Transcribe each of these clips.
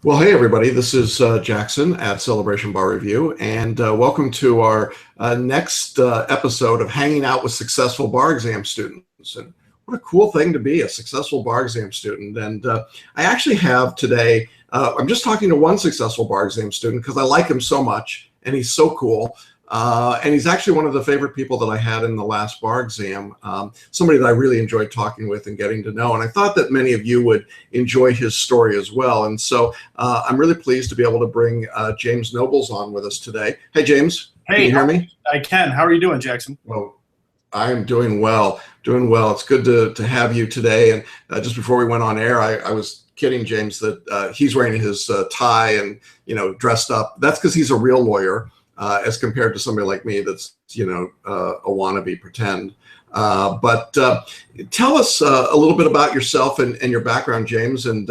Well, hey everybody, this is Jackson at Celebration Bar Review, and welcome to our next episode of Hanging Out with Successful Bar Exam Students. And what a cool thing to be a successful bar exam student. And I actually have today, I'm just talking to one successful bar exam student because I like him so much and he's so cool. And he's actually one of the favorite people that I had in the last bar exam, somebody that I really enjoyed talking with and getting to know. And I thought that many of you would enjoy his story as well. And so I'm really pleased to be able to bring James Nobles on with us today. Hey, James. Hey, can you hear me? I can. How are you doing, Jackson? Well, I am doing well, It's good to have you today. And just before we went on air, I was kidding James that he's wearing his tie and, dressed up. That's because he's a real lawyer. As compared to somebody like me that's, a wannabe pretend. But tell us a little bit about yourself and your background, James, and,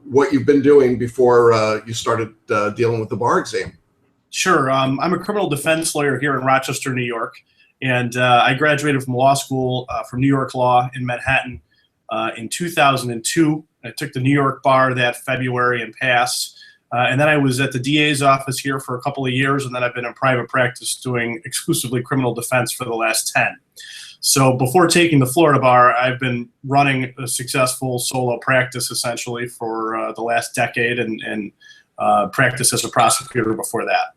what you've been doing before you started dealing with the bar exam. Sure. I'm a criminal defense lawyer here in Rochester, New York, and I graduated from law school from New York Law in Manhattan in 2002. I took the New York bar that February and passed. And then I was at the DA's office here for a couple of years, and then I've been in private practice doing exclusively criminal defense for the last 10. So before taking the Florida bar, I've been running a successful solo practice essentially for the last decade and practiced as a prosecutor before that.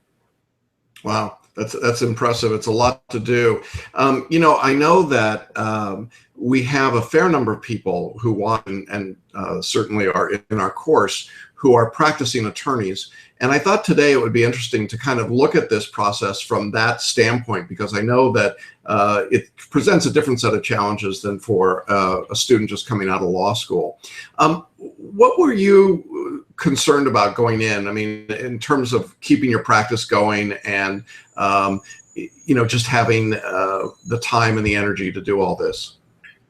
Wow, that's impressive. It's a lot to do. I know that we have a fair number of people who want and certainly are in our course who are practicing attorneys. And I thought today it would be interesting to kind of look at this process from that standpoint, because I know that it presents a different set of challenges than for a student just coming out of law school. What were you concerned about going in? I mean, in terms of keeping your practice going and, just having the time and the energy to do all this?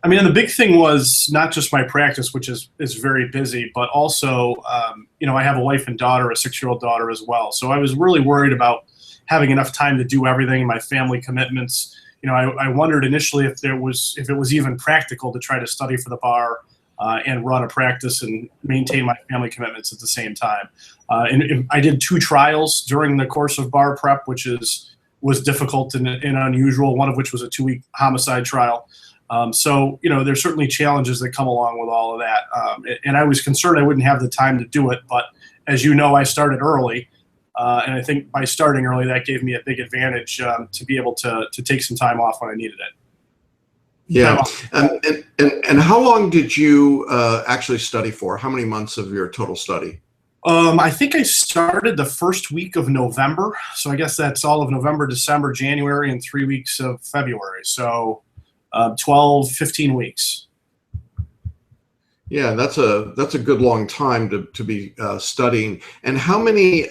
I mean, and the big thing was not just my practice, which is very busy, but also, I have a wife and daughter, a 6-year-old daughter as well. So I was really worried about having enough time to do everything, my family commitments. I wondered initially if it was even practical to try to study for the bar and run a practice and maintain my family commitments at the same time. And I did 2 trials during the course of bar prep, which was difficult and unusual, one of which was a 2-week homicide trial. So there's certainly challenges that come along with all of that. And I was concerned I wouldn't have the time to do it. But as you know, I started early. And I think by starting early, that gave me a big advantage to be able to take some time off when I needed it. Yeah. And how long did you actually study for? How many months of your total study? I think I started the first week of November. So I guess that's all of November, December, January, and 3 weeks of February. So 12, 15 weeks. Yeah, that's a good long time to be studying. And how many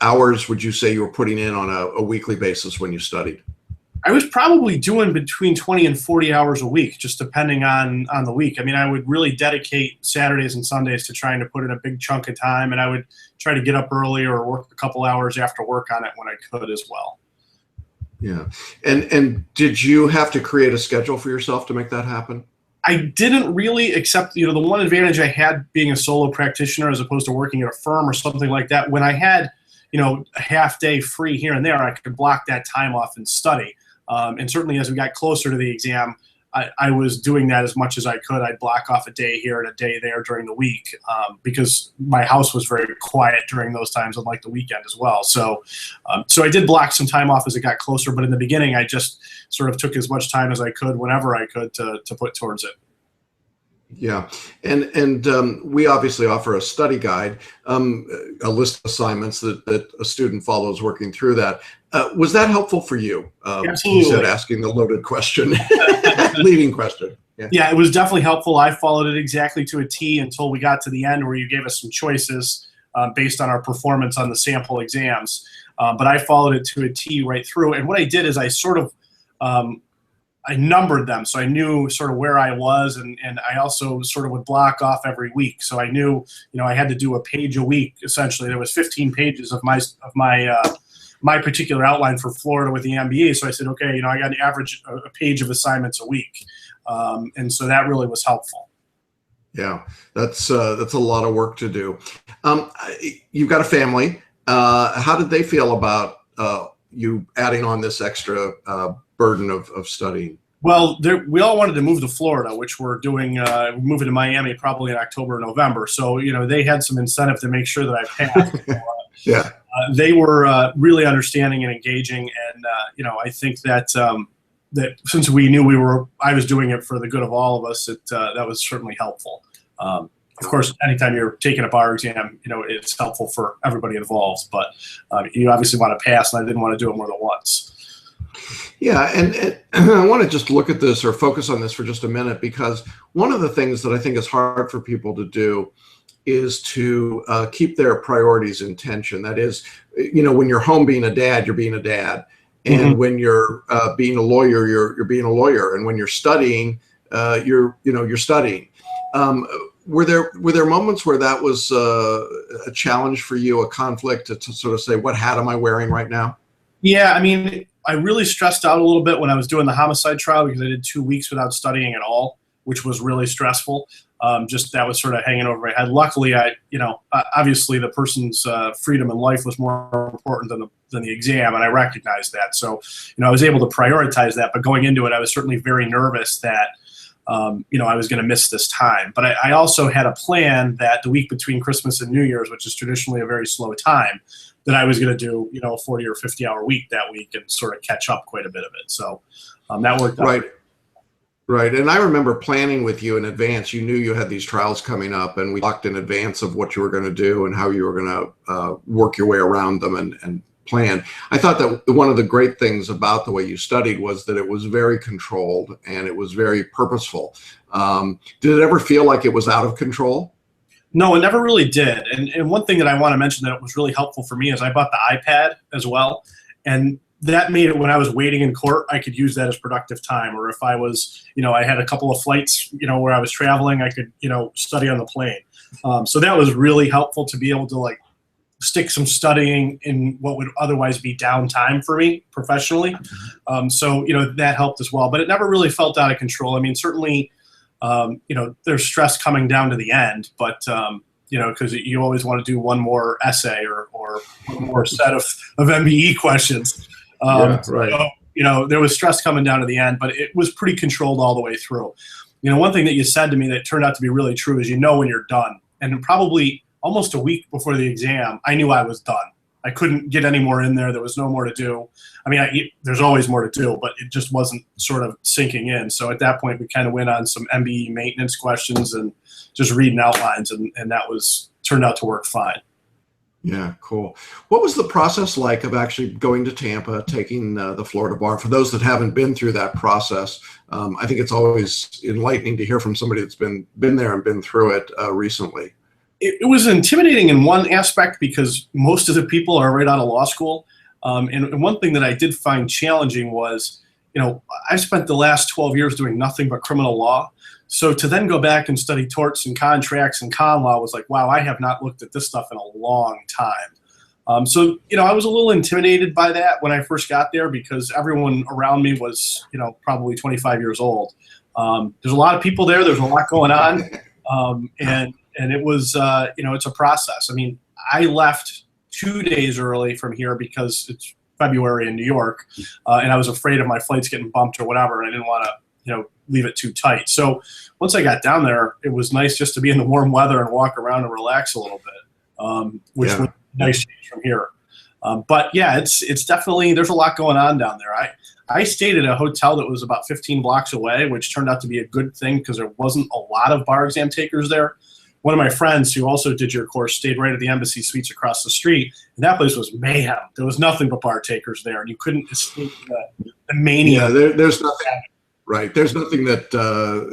hours would you say you were putting in on a weekly basis when you studied? I was probably doing between 20 and 40 hours a week, just depending on the week. I mean, I would really dedicate Saturdays and Sundays to trying to put in a big chunk of time, and I would try to get up early or work a couple hours after work on it when I could as well. Yeah. And did you have to create a schedule for yourself to make that happen? I didn't really, except, the one advantage I had being a solo practitioner as opposed to working at a firm or something like that, when I had, a half day free here and there, I could block that time off and study. And certainly as we got closer to the exam, I was doing that as much as I could. I'd block off a day here and a day there during the week because my house was very quiet during those times, unlike the weekend as well. So I did block some time off as it got closer, but in the beginning, I just sort of took as much time as I could whenever I could to put towards it. Yeah, and we obviously offer a study guide, a list of assignments that a student follows working through that. Was that helpful for you? Absolutely. You said asking the loaded question, leading question. Yeah, it was definitely helpful. I followed it exactly to a T until we got to the end where you gave us some choices based on our performance on the sample exams. But I followed it to a T right through. And what I did is I sort of I numbered them, so I knew sort of where I was, and I also sort of would block off every week. So I knew, I had to do a page a week. Essentially, there was 15 pages of my particular outline for Florida with the MBA. So I said, okay, I got an average a page of assignments a week, and so that really was helpful. Yeah, that's a lot of work to do. You've got a family. How did they feel about you adding on this extra burden of studying? Well, we all wanted to move to Florida, which we're doing. We're moving to Miami probably in October or November. So, they had some incentive to make sure that I passed. Yeah. They were really understanding and engaging, and I think that that since we knew I was doing it for the good of all of us, that was certainly helpful. Of course, anytime you're taking a bar exam, it's helpful for everybody involved. But you obviously want to pass, and I didn't want to do it more than once. Yeah, and I want to just look at this or focus on this for just a minute, because one of the things that I think is hard for people to do is to keep their priorities in tension. That is, when you're home being a dad, you're being a dad. And when you're being a lawyer, you're being a lawyer. And when you're studying, you're studying. Were there moments where that was a challenge for you, a conflict to sort of say, what hat am I wearing right now? Yeah, I really stressed out a little bit when I was doing the homicide trial, because I did 2 weeks without studying at all, which was really stressful. Just that was sort of hanging over my head. Luckily, obviously the person's freedom and life was more important than the exam, and I recognized that. So, I was able to prioritize that. But going into it, I was certainly very nervous that, I was going to miss this time. But I also had a plan that the week between Christmas and New Year's, which is traditionally a very slow time, that I was going to do, a 40 or 50-hour week that week and sort of catch up quite a bit of it. So that worked out. Right. Right. And I remember planning with you in advance. You knew you had these trials coming up, and we talked in advance of what you were going to do and how you were going to work your way around them and plan. I thought that one of the great things about the way you studied was that it was very controlled and it was very purposeful. Did it ever feel like it was out of control? No, it never really did. And one thing that I want to mention that was really helpful for me is I bought the iPad as well. And that made it, when I was waiting in court, I could use that as productive time. Or if I was, I had a couple of flights, where I was traveling, I could, study on the plane. So that was really helpful to be able to stick some studying in what would otherwise be downtime for me professionally. So, that helped as well. But it never really felt out of control. Certainly, there's stress coming down to the end, but, because you always want to do one more essay or one more set of MBE questions. Yeah, right. So, there was stress coming down to the end, but it was pretty controlled all the way through. One thing that you said to me that turned out to be really true is when you're done. And probably almost a week before the exam, I knew I was done. I couldn't get any more in there. There was no more to do. There's always more to do, but it just wasn't sort of sinking in. So at that point, we kind of went on some MBE maintenance questions and just reading outlines, and that turned out to work fine. Yeah, cool. What was the process like of actually going to Tampa, taking the Florida bar? For those that haven't been through that process, I think it's always enlightening to hear from somebody that's been there and been through it recently. It was intimidating in one aspect because most of the people are right out of law school. And one thing that I did find challenging was, I've spent the last 12 years doing nothing but criminal law. So to then go back and study torts and contracts and con law was like, wow, I have not looked at this stuff in a long time. So, I was a little intimidated by that when I first got there because everyone around me was, probably 25 years old. There's a lot of people there. There's a lot going on. And it was, it's a process. I left 2 days early from here because it's February in New York, and I was afraid of my flights getting bumped or whatever, and I didn't want to, leave it too tight. So once I got down there, it was nice just to be in the warm weather and walk around and relax a little bit, which was a nice change from here. But yeah, it's definitely, there's a lot going on down there. I stayed at a hotel that was about 15 blocks away, which turned out to be a good thing because there wasn't a lot of bar exam takers there. One of my friends who also did your course stayed right at the Embassy Suites across the street, and that place was mayhem. There was nothing but bar takers there, and you couldn't escape the mania. Yeah, there's nothing. Right. There's nothing that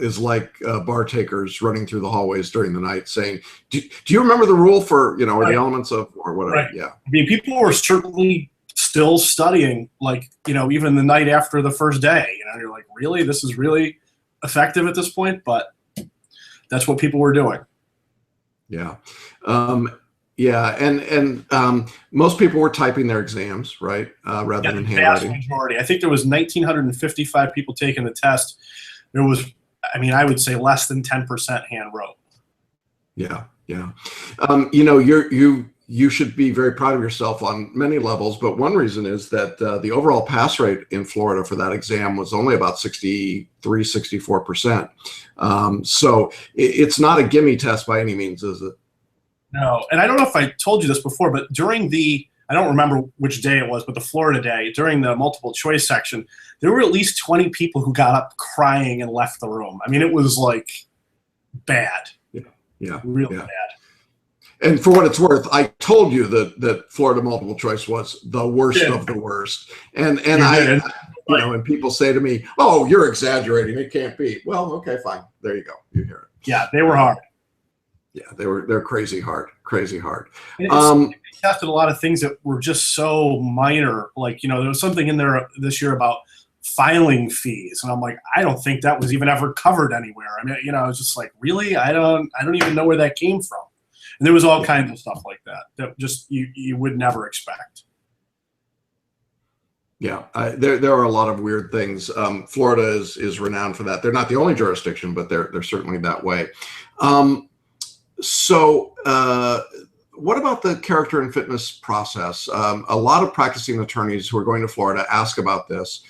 is like bar takers running through the hallways during the night saying, do you remember the rule for, or the elements of, or whatever? Right. Yeah. People were certainly still studying, even the night after the first day. You're like, really? This is really effective at this point? But that's what people were doing. Yeah. Yeah. And most people were typing their exams, right? Rather than handwriting. Vast majority. I think there was 1,955 people taking the test. There was, I would say less than 10% hand wrote. Yeah, yeah. You should be very proud of yourself on many levels, but one reason is that the overall pass rate in Florida for that exam was only about 63, 64%. So it's not a gimme test by any means, is it? No, and I don't know if I told you this before, but during I don't remember which day it was, but the Florida day, during the multiple choice section, there were at least 20 people who got up crying and left the room. I mean, it was like bad. Yeah, really yeah. bad. And for what it's worth, I told you that Florida multiple choice was the worst of the worst. And and people say to me, "Oh, you're exaggerating. It can't be." Well, okay, fine. There you go. You hear it. Yeah, they were hard. Yeah, they're crazy hard. They tested a lot of things that were just so minor. Like, there was something in there this year about filing fees, and I'm like, I don't think that was even ever covered anywhere. I mean, I was just like, really? I don't even know where that came from. And there was all kinds of stuff like that just you would never expect. Yeah, there are a lot of weird things. Florida is renowned for that. They're not the only jurisdiction, but they're certainly that way. So what about the character and fitness process? A lot of practicing attorneys who are going to Florida ask about this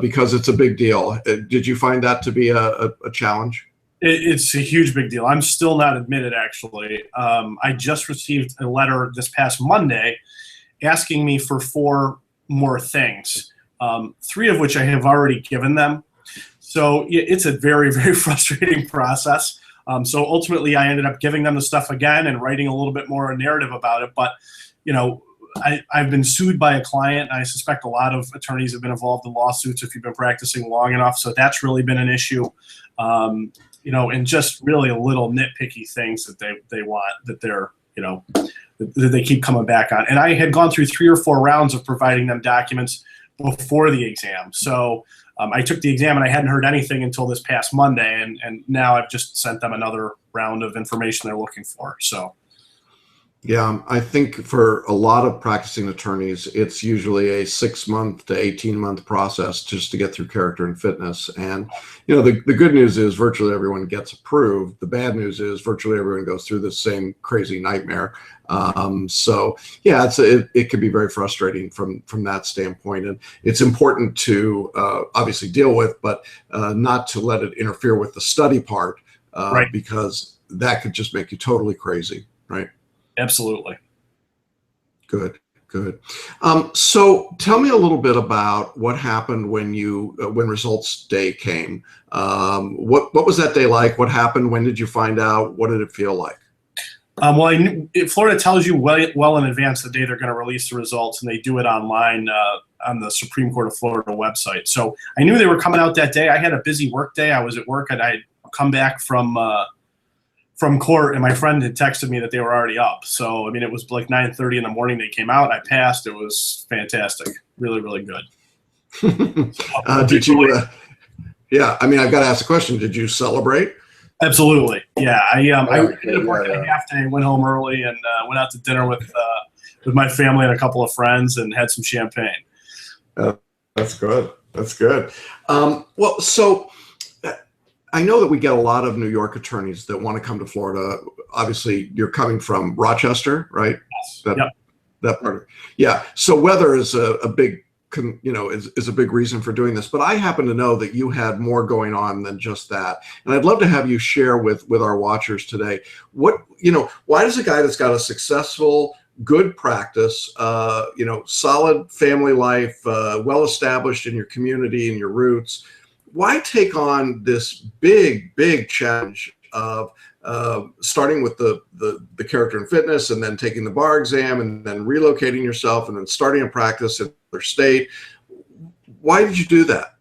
because it's a big deal. Did you find that to be a challenge? It's a huge big deal. I'm still not admitted, actually. I just received a letter this past Monday asking me for 4 more things, 3 of which I have already given them. So it's a very, very frustrating process. So ultimately, I ended up giving them the stuff again and writing a little bit more narrative about it. But, I've been sued by a client. And I suspect a lot of attorneys have been involved in lawsuits if you've been practicing long enough. So that's really been an issue. And just really a little nitpicky things that they want, that they're, that they keep coming back on. And I had gone through 3 or 4 rounds of providing them documents before the exam. So I took the exam and I hadn't heard anything until this past Monday. And now I've just sent them another round of information they're looking for. So. Yeah, I think for a lot of practicing attorneys, it's usually a 6-month to 18-month process just to get through character and fitness. And, the good news is virtually everyone gets approved. The bad news is virtually everyone goes through the same crazy nightmare. So yeah, it can be very frustrating from that standpoint. And it's important to obviously deal with, but not to let it interfere with the study part, right. Because that could just make you totally crazy, right? Absolutely. Good. So tell me a little bit about what happened when results day came. What was that day like? What happened? When did you find out? What did it feel like? Well, Florida tells you well in advance the day they're going to release the results, and they do it online on the Supreme Court of Florida website. So I knew they were coming out that day. I had a busy work day. I was at work, and I had come back from court, and my friend had texted me that they were already up. So, I mean, it was like 9:30 in the morning they came out. I passed. It was fantastic. Really, really good. Did you, yeah, I mean, I've got to ask a question. Did you celebrate? Absolutely. Yeah. I ended up working a half day, went home early, and went out to dinner with my family and a couple of friends and had some champagne. That's good. Well, so I know that we get a lot of New York attorneys that want to come to Florida. Obviously, you're coming from Rochester, right? Yes. That part of it. Yeah. So weather is a big, is a big reason for doing this. But I happen to know that you had more going on than just that, and I'd love to have you share with our watchers today. Why does a guy that's got a successful, good practice, solid family life, well established in your community and your roots, why take on this big challenge of starting with the character and fitness, and then taking the bar exam, and then relocating yourself, and then starting a practice in another state? Why did you do that?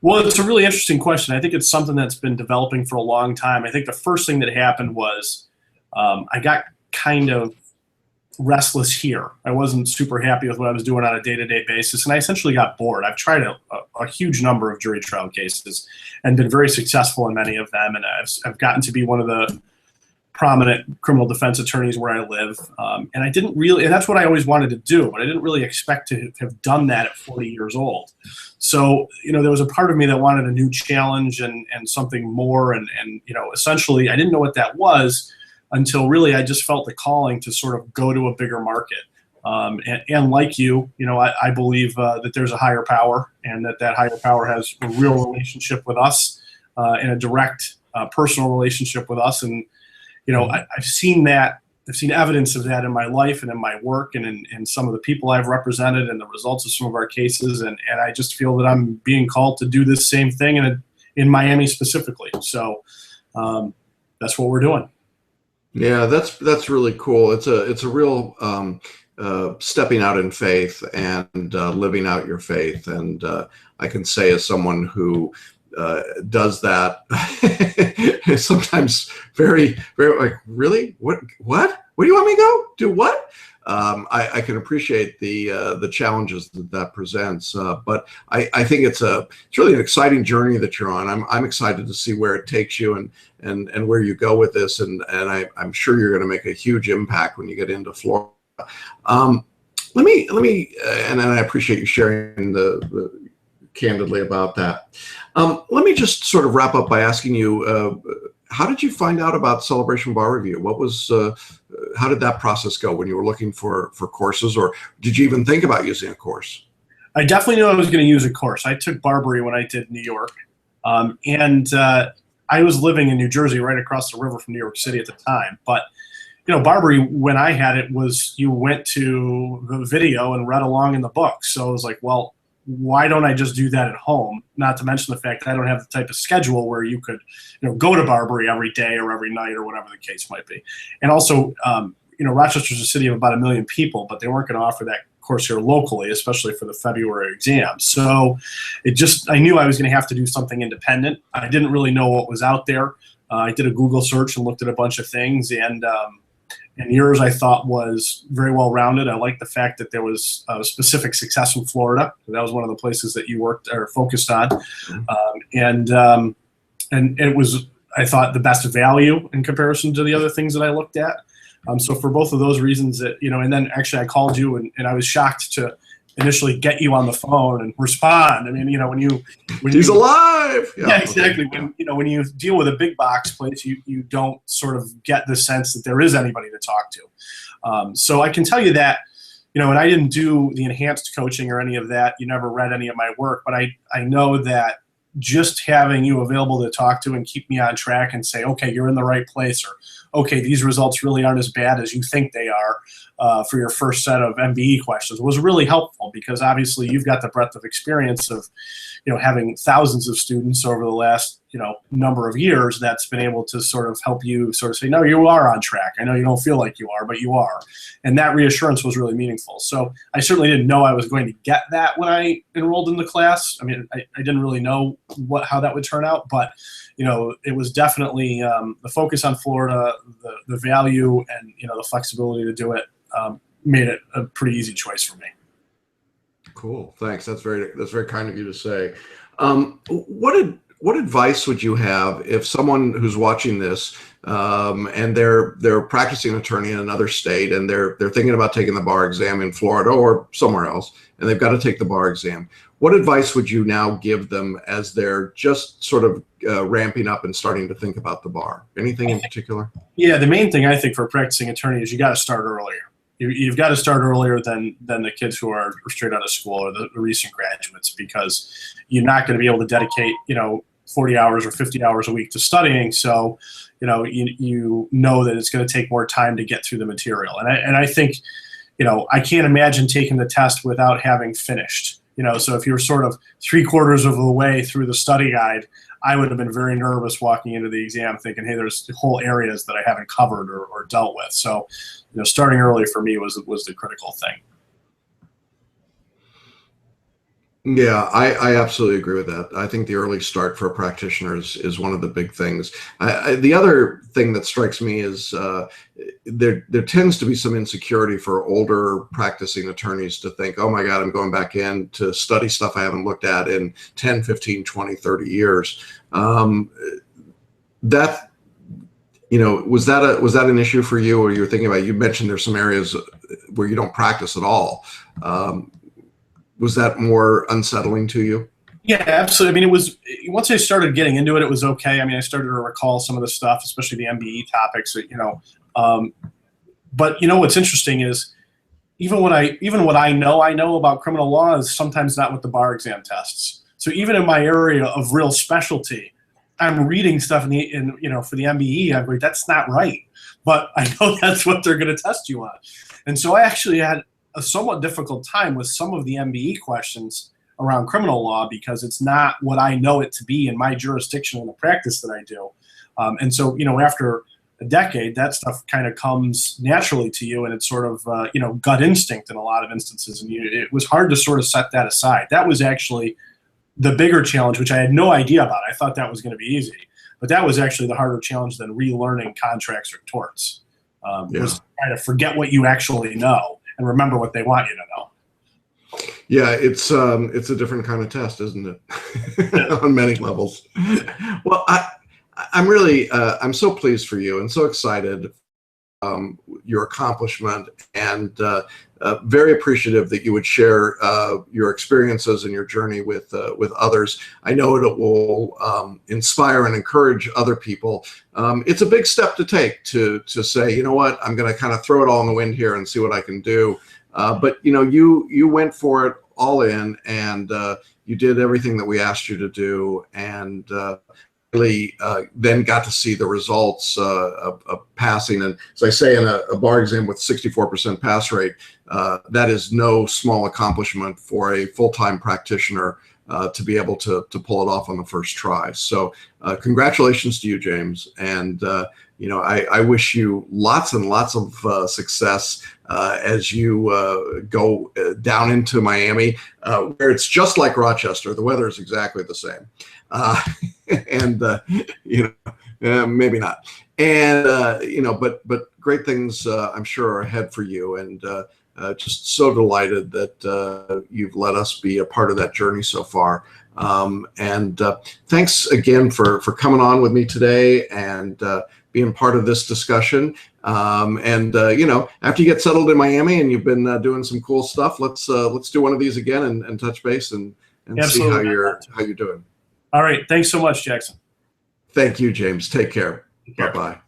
Well, it's a really interesting question. I think it's something that's been developing for a long time. I think the first thing that happened was I got kind of restless here. I wasn't super happy with what I was doing on a day-to-day basis, and I essentially got bored. I've tried a huge number of jury trial cases and been very successful in many of them, and I've gotten to be one of the prominent criminal defense attorneys where I live, and I didn't really, and that's what I always wanted to do, but I didn't really expect to have done that at 40 years old. So, there was a part of me that wanted a new challenge and something more, and essentially I didn't know what that was. until really I just felt the calling to sort of go to a bigger market. And like you know, I believe that there's a higher power, and that higher power has a real relationship with us, and a direct personal relationship with us. And, you know, I've seen that. I've seen evidence of that in my life and in my work and in some of the people I've represented and the results of some of our cases. And I just feel that I'm being called to do this same thing in Miami specifically. So that's what we're doing. Yeah, that's really cool. It's a real stepping out in faith and living out your faith. And I can say, as someone who does that, sometimes very, very like, really, what do you want me to go do? What? I can appreciate the challenges that presents, but I think it's really an exciting journey that you're on. I'm excited to see where it takes you and where you go with this, and I'm sure you're going to make a huge impact when you get into Florida. Let me, and I appreciate you sharing the candidly about that. Let me just sort of wrap up by asking you, how did you find out about Celebration Bar Review? What was, how did that process go when you were looking for courses, or did you even think about using a course? I definitely knew I was going to use a course. I took Barbary when I did New York, and I was living in New Jersey, right across the river from New York City at the time. But you know, Barbary, when I had it, was you went to the video and read along in the book. So I was like, well, why don't I just do that at home? Not to mention the fact that I don't have the type of schedule where you could, you know, go to Barbary every day or every night or whatever the case might be. And also, you know, Rochester's a city of about 1 million people, but they weren't going to offer that course here locally, especially for the February exam. So I knew I was going to have to do something independent. I didn't really know what was out there. I did a Google search and looked at a bunch of things, and yours I thought was very well rounded. I liked the fact that there was a specific success in Florida. That was one of the places that you worked or focused on, and it was, I thought, the best value in comparison to the other things that I looked at. So for both of those reasons, that, you know, and then actually I called you and I was shocked to initially get you on the phone and respond. I mean, you know, when he's alive. Yeah, exactly. Okay. When you deal with a big box place, you don't sort of get the sense that there is anybody to talk to. So I can tell you that, you know, and I didn't do the enhanced coaching or any of that. You never read any of my work, but I know that just having you available to talk to and keep me on track and say, okay, you're in the right place, or okay, these results really aren't as bad as you think they are, for your first set of MBE questions was really helpful, because obviously you've got the breadth of experience of, you know, having thousands of students over the last, you know, number of years that's been able to sort of help you sort of say, no, you are on track. I know you don't feel like you are, but you are. And that reassurance was really meaningful. So I certainly didn't know I was going to get that when I enrolled in the class. I mean, I didn't really know how that would turn out, but, you know, it was definitely the focus on Florida, the value, and, you know, the flexibility to do it made it a pretty easy choice for me. Cool. Thanks. That's very kind of you to say. What advice would you have if someone who's watching this and they're practicing attorney in another state and they're thinking about taking the bar exam in Florida or somewhere else, and they've got to take the bar exam? What advice would you now give them as they're just sort of ramping up and starting to think about the bar? Anything in particular? Yeah, the main thing I think for a practicing attorney is you got to start earlier. You've got to start earlier than the kids who are straight out of school or the recent graduates, because you're not going to be able to dedicate, you know, 40 hours or 50 hours a week to studying. So, you know that it's going to take more time to get through the material. And I think, you know, I can't imagine taking the test without having finished. You know, so if you're sort of 3/4 of the way through the study guide, I would have been very nervous walking into the exam thinking, hey, there's whole areas that I haven't covered or dealt with. So, you know, starting early for me was the critical thing. Yeah, I absolutely agree with that. I think the early start for practitioners is one of the big things. The other thing that strikes me is there tends to be some insecurity for older practicing attorneys to think, oh my God, I'm going back in to study stuff I haven't looked at in 10, 15, 20, 30 years. That, you know, was that an issue for you, or you're thinking about, you mentioned there's some areas where you don't practice at all. Was that more unsettling to you? Yeah, absolutely. I mean, it was, once I started getting into it, it was okay. I mean, I started to recall some of the stuff, especially the MBE topics, you know, But what's interesting is even what I know about criminal law is sometimes not what the bar exam tests. So even in my area of real specialty, I'm reading stuff for the MBE. I'm like, that's not right, but I know that's what they're going to test you on. And so I actually had a somewhat difficult time with some of the MBE questions around criminal law because it's not what I know it to be in my jurisdiction and the practice that I do. And so, after a decade, that stuff kind of comes naturally to you, and it's sort of, gut instinct in a lot of instances. And it was hard to sort of set that aside. That was actually the bigger challenge, which I had no idea about. I thought that was going to be easy, but that was actually the harder challenge than relearning contracts or torts. Was trying to forget what you actually know and remember what they want you to know. Yeah, it's a different kind of test, isn't it? On many levels. Well, I'm really I'm so pleased for you and so excited your accomplishment, and very appreciative that you would share your experiences and your journey with others. I know it will inspire and encourage other people. It's a big step to take to say, you know what, I'm going to kind of throw it all in the wind here and see what I can do. But you went for it all in, and you did everything that we asked you to do, and really then got to see the results of passing. And as I say, in a bar exam with 64% pass rate, that is no small accomplishment for a full-time practitioner to be able to pull it off on the first try. So congratulations to you, James. And I wish you lots and lots of success as you go down into Miami, where it's just like Rochester. The weather is exactly the same. And maybe not. And but great things I'm sure are ahead for you. And just so delighted that you've let us be a part of that journey so far. And thanks again for coming on with me today and being part of this discussion. After you get settled in Miami and you've been doing some cool stuff, let's do one of these again and touch base and see how you're doing. All right. Thanks so much, Jackson. Thank you, James. Take care. Bye-bye.